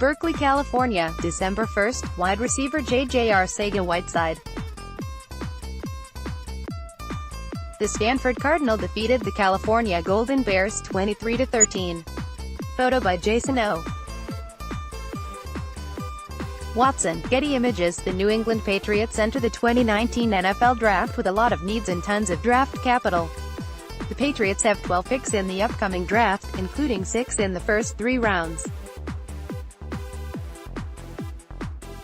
Berkeley, California, December 1. Wide receiver JJ Arcega-Whiteside. The Stanford Cardinal defeated the California Golden Bears 23-13. Photo by Jason O. Watson, Getty Images. The New England Patriots enter the 2019 NFL Draft with a lot of needs and tons of draft capital. The Patriots have 12 picks in the upcoming draft, including 6 in the first 3 rounds.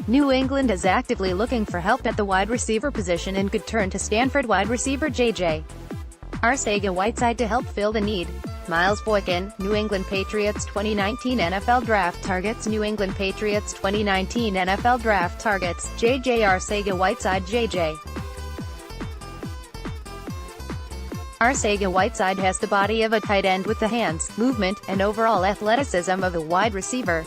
New England is actively looking for help at the wide receiver position and could turn to Stanford wide receiver JJ Arcega-Whiteside to help fill the need. Miles Boykin, New England Patriots 2019 NFL Draft Targets. New England Patriots 2019 NFL Draft Targets, JJ Arcega-Whiteside. JJ Arcega-Whiteside has the body of a tight end with the hands, movement, and overall athleticism of a wide receiver.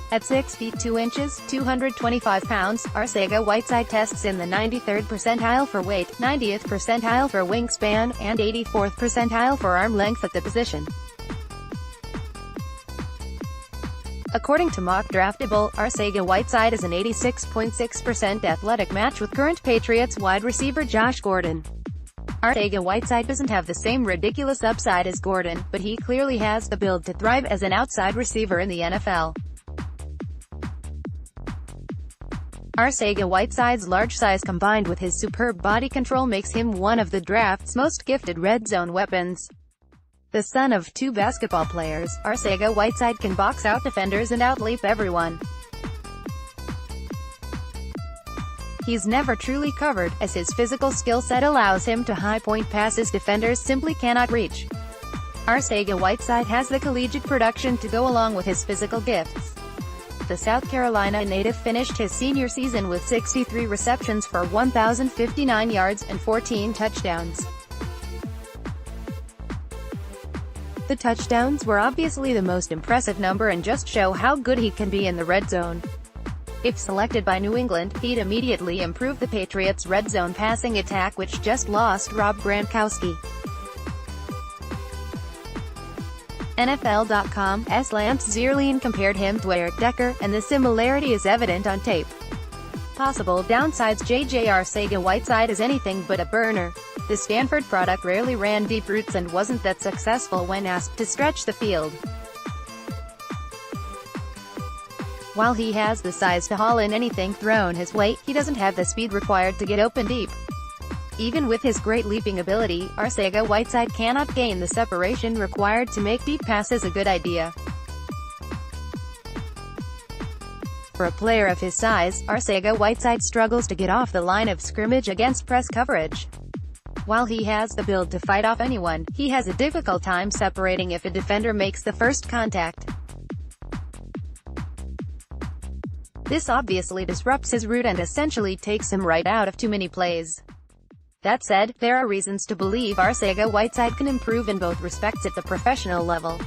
At 6 feet 2 inches, 225 pounds, Arcega-Whiteside tests in the 93rd percentile for weight, 90th percentile for wingspan, and 84th percentile for arm length at the position. According to Mock Draftable, Arcega-Whiteside is an 86.6% athletic match with current Patriots wide receiver Josh Gordon. Arcega-Whiteside doesn't have the same ridiculous upside as Gordon, but he clearly has the build to thrive as an outside receiver in the NFL. Arcega-Whiteside's large size combined with his superb body control makes him one of the draft's most gifted red zone weapons. The son of 2 basketball players, Arcega-Whiteside can box out defenders and outleap everyone. He's never truly covered, as his physical skill set allows him to high-point passes defenders simply cannot reach. Arcega-Whiteside has the collegiate production to go along with his physical gifts. The South Carolina native finished his senior season with 63 receptions for 1,059 yards and 14 touchdowns. The touchdowns were obviously the most impressive number and just show how good he can be in the red zone. If selected by New England, he'd immediately improve the Patriots' red zone passing attack, which just lost Rob Gronkowski. NFL.com's Lance Zierlein compared him to Eric Decker, and the similarity is evident on tape. Possible downsides: JJ Arcega-Whiteside is anything but a burner. The Stanford product rarely ran deep routes and wasn't that successful when asked to stretch the field. While he has the size to haul in anything thrown his way, he doesn't have the speed required to get open deep. Even with his great leaping ability, Arcega-Whiteside cannot gain the separation required to make deep passes a good idea. For a player of his size, Arcega-Whiteside struggles to get off the line of scrimmage against press coverage. While he has the build to fight off anyone, he has a difficult time separating if a defender makes the first contact. This obviously disrupts his route and essentially takes him right out of too many plays. That said, there are reasons to believe Arcega-Whiteside can improve in both respects at the professional level.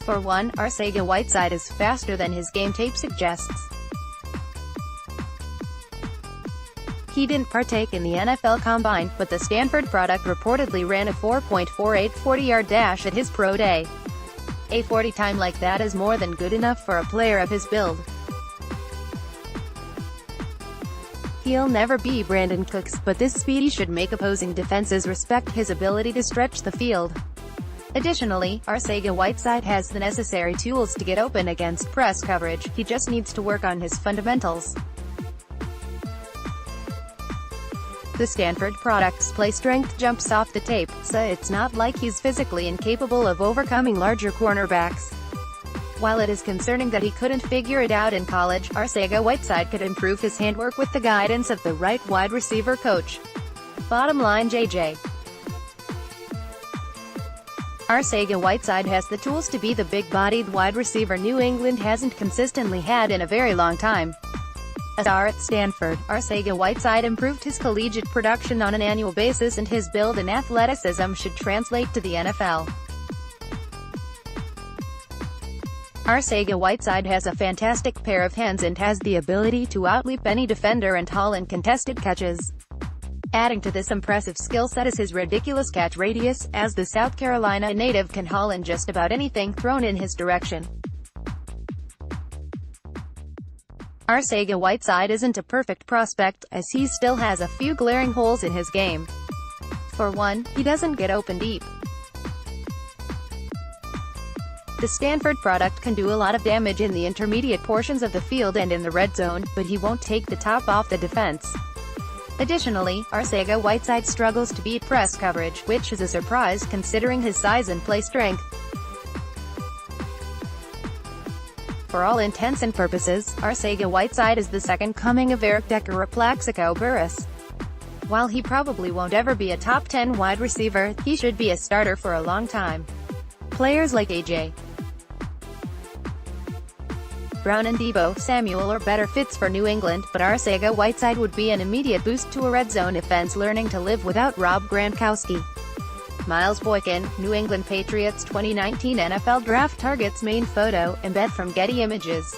For one, Arcega-Whiteside is faster than his game tape suggests. He didn't partake in the NFL Combine, but the Stanford product reportedly ran a 4.48 40-yard dash at his pro day. A 40 time like that is more than good enough for a player of his build. He'll never be Brandon Cooks, but this speed should make opposing defenses respect his ability to stretch the field. Additionally, Arcega-Whiteside has the necessary tools to get open against press coverage. He just needs to work on his fundamentals. The Stanford product's play strength jumps off the tape, so it's not like he's physically incapable of overcoming larger cornerbacks. While it is concerning that he couldn't figure it out in college, Arcega-Whiteside could improve his handwork with the guidance of the right wide receiver coach. Bottom line: JJ Arcega-Whiteside has the tools to be the big-bodied wide receiver New England hasn't consistently had in a very long time. A star at Stanford, Arcega-Whiteside improved his collegiate production on an annual basis, and his build and athleticism should translate to the NFL. Arcega-Whiteside has a fantastic pair of hands and has the ability to outleap any defender and haul in contested catches. Adding to this impressive skill set is his ridiculous catch radius, as the South Carolina native can haul in just about anything thrown in his direction. Arcega-Whiteside isn't a perfect prospect, as he still has a few glaring holes in his game. For one, he doesn't get open deep. The Stanford product can do a lot of damage in the intermediate portions of the field and in the red zone, but he won't take the top off the defense. Additionally, Arcega-Whiteside struggles to beat press coverage, which is a surprise considering his size and play strength. For all intents and purposes, Arcega-Whiteside is the second coming of Eric Decker or Plaxico Burress. While he probably won't ever be a top 10 wide receiver, he should be a starter for a long time. Players like A.J. Brown and Deebo Samuel are better fits for New England, but Arcega-Whiteside would be an immediate boost to a red zone offense learning to live without Rob Gronkowski. Miles Boykin, New England Patriots 2019 NFL Draft Targets main photo, embed from Getty Images.